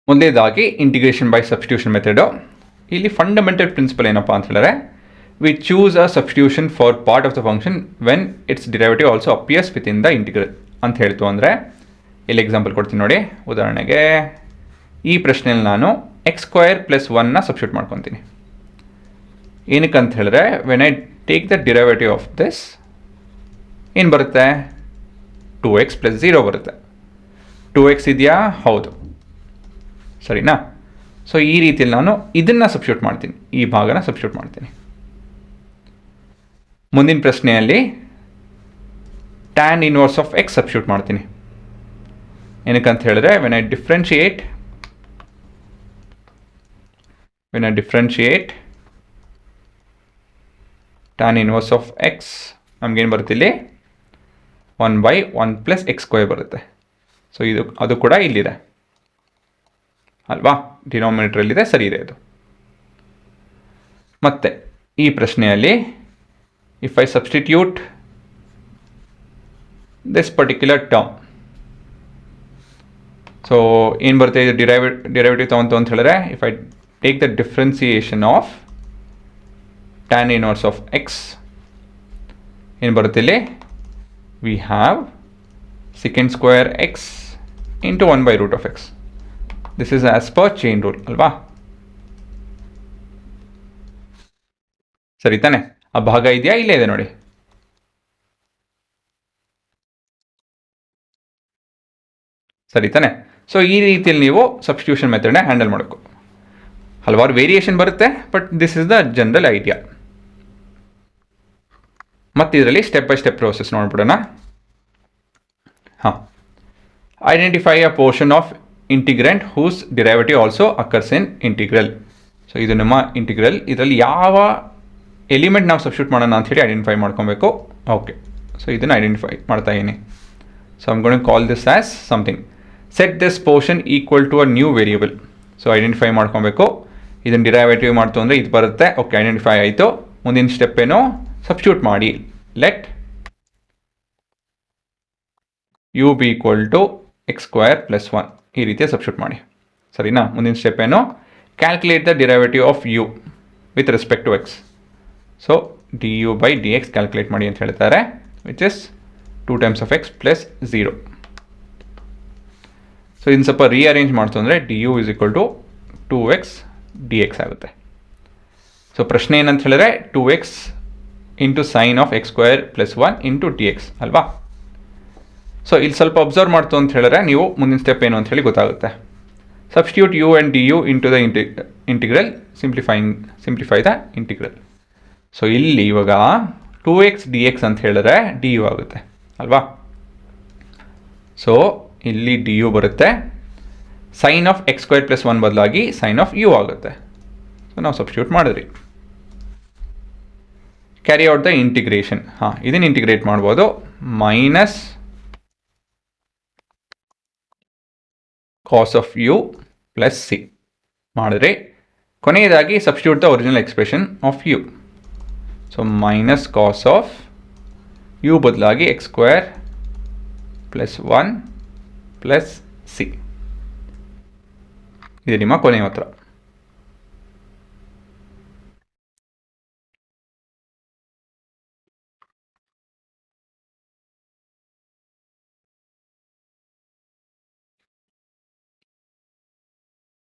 ಮೊದಲನೇದಾಗಿ integration by substitution method. ಇಲ್ಲಿ fundamental principal ಏನಪ್ಪ ಅಂತ ಹೇಳಿದ್ರೆ, V choose a substitution for part of the function when it's derivative also appears with in the integral ಅಂತ ಹೇಳ್ತು. ಅಂದರೆ ಇಲ್ಲಿ ಎಕ್ಸಾಂಪಲ್ ಕೊಡ್ತೀನಿ ನೋಡಿ. ಉದಾಹರಣೆಗೆ ಈ ಪ್ರಶ್ನೆಯಲ್ಲಿ ನಾನು x² + 1ನ ಸಬ್ಸ್ಟಿಟ್ಯೂಟ್ ಮಾಡ್ಕೊತೀನಿ. ಏನಕ್ಕೆ ಅಂತ ಹೇಳಿದ್ರೆ, when I take the derivative of this ಏನು ಬರುತ್ತೆ, 2x + 0 ಬರುತ್ತೆ. 2x ಇದೆಯಾ? ಹೌದು, ಸರಿನಾ? ಸೊ ಈ ರೀತಿಯಲ್ಲಿ ನಾನು ಇದನ್ನು ಸಬ್ಸ್ಟಿಟ್ಯೂಟ್ ಮಾಡ್ತೀನಿ, ಈ ಭಾಗನ ಸಬ್ಸ್ಟಿಟ್ಯೂಟ್ ಮಾಡ್ತೀನಿ. ಮುಂದಿನ ಪ್ರಶ್ನೆಯಲ್ಲಿ tan inverse of x substitute ಮಾಡ್ತೀನಿ. ಏನಕ್ಕಂತ ಹೇಳಿದ್ರೆ, when I differentiate tan inverse of x ನಮಗೇನು ಬರುತ್ತೆ ಇಲ್ಲಿ 1/1 + x² ಬರುತ್ತೆ. ಸೊ ಅದು ಕೂಡ ಇಲ್ಲಿದೆ ಅಲ್ವಾ, ಡಿನಾಮಿನೇಟರಲ್ಲಿದೆ, ಸರಿ ಇದೆ ಅದು. ಮತ್ತೆ ಈ ಪ್ರಶ್ನೆಯಲ್ಲಿ if I substitute this particular term, so ಏನು ಬರುತ್ತೆ, ಇದು ಡಿರೈವೇಟಿವ್ ತಗೊಂತು ಅಂತ ಹೇಳಿದ್ರೆ, if I take the differentiation of tan inverse of x ಏನು ಬರುತ್ತೆ ಇಲ್ಲಿ, we have sec² x into 1/√x. This is as per chain rule ಅಲ್ವಾ, ಸರಿ ತಾನೆ? ಆ ಭಾಗ ಇದೆಯಾ? ಇಲ್ಲೇ ಇದೆ ನೋಡಿ. ಸರಿ ತಾನೆ? ಸೊ ಈ ರೀತಿಯಲ್ಲಿ ನೀವು ಸಬ್ಸ್ಟಿಟ್ಯೂಷನ್ ಮೆಥಡ್ನ ಹ್ಯಾಂಡಲ್ ಮಾಡಬೇಕು. ಹಲವಾರು ವೇರಿಯೇಷನ್ ಬರುತ್ತೆ, but this is the general idea. ಮತ್ತು ಇದರಲ್ಲಿ ಸ್ಟೆಪ್ ಬೈ ಸ್ಟೆಪ್ ಪ್ರೋಸೆಸ್ ನೋಡ್ಬಿಡೋಣ. ಹಾಂ, identify a portion of integrand whose derivative also occurs in integral. So ಇದು ನಮ್ಮ ಇಂಟಿಗ್ರಲ್, ಇದರಲ್ಲಿ ಯಾವ ಎಲಿಮೆಂಟ್ ನಾವು ಸಬ್ಸ್ಟಿಟ್ಯೂಟ್ ಮಾಡೋಣ ಅಂತ ಹೇಳಿ ಐಡೆಂಟಿಫೈ ಮಾಡ್ಕೊಬೇಕು. ಓಕೆ, ಸೊ ಇದನ್ನು ಐಡೆಂಟಿಫೈ ಮಾಡ್ತಾ ಇದ್ದೀನಿ. So I'm going call this as something. Set this portion equal to a new variable. So identify ಮಾಡ್ಕೊಬೇಕು, ಇದನ್ನು ಡಿರೈವೇಟಿವ್ ಮಾಡ್ತು ಅಂದರೆ ಇದು ಬರುತ್ತೆ. ಓಕೆ, ಐಡೆಂಟಿಫೈ ಆಯಿತು. ಮುಂದಿನ ಸ್ಟೆಪ್ ಏನು, ಸಬ್ಸ್ಟಿಟ್ಯೂಟ್ ಮಾಡಿ. Let u be equal to x² + 1 ಈ ರೀತಿಯ ಸಬ್ಸ್ಟಿಟ್ಯೂಟ್ ಮಾಡಿ, ಸರಿನಾ? ಮುಂದಿನ ಸ್ಟೆಪ್ ಏನು, calculate the derivative of u with respect to x. So du/dx calculate ಮಾಡಿ ಅಂತ ಹೇಳ್ತಾರೆ, which is 2 times of x + 0. So ಇನ್ನು ಸ್ವಲ್ಪ ರೀಅರೇಂಜ್ ಮಾಡ್ತು ಅಂದರೆ du is equal to 2x dx ಆಗುತ್ತೆ. ಸೊ ಪ್ರಶ್ನೆ ಏನಂತ ಹೇಳಿದ್ರೆ 2x into sin of x² + 1 into dx ಅಲ್ವಾ? ಸೊ ಇಲ್ಲಿ ಸ್ವಲ್ಪ ಅಬ್ಸರ್ವ್ ಮಾಡ್ತು ಅಂತ ಹೇಳಿದ್ರೆ ನೀವು ಮುಂದಿನ ಸ್ಟೆಪ್ ಏನು ಅಂತ ಹೇಳಿ ಗೊತ್ತಾಗುತ್ತೆ. Substitute u and du into the integral, simplify the integral. So ಇಲ್ಲಿ ಇವಾಗ 2x dx ಅಂತ ಹೇಳಿದ್ರೆ du ಆಗುತ್ತೆ ಅಲ್ವಾ? ಸೊ ಇಲ್ಲಿ du ಬರುತ್ತೆ, sin of x² + 1 ಬದಲಾಗಿ sin of u ಆಗುತ್ತೆ. ಸೊ ನಾವು ಸಬ್ಸ್ಟಿಟ್ಯೂಟ್ ಮಾಡಿದ್ರಿ. Carry out the integration. ಹಾಂ, ಇದನ್ನು ಇಂಟಿಗ್ರೇಟ್ ಮಾಡ್ಬೋದು. Minus cos of u plus c ಮಾಡಿದ್ರೆ ಕೊನೆಯದಾಗಿ substitute the original expression of u. So minus cos of u ಬದಲಾಗಿ x² + 1 + c. ಇದು ನಿಮ್ಮ ಕೊನೆಯ ಉತ್ತರ.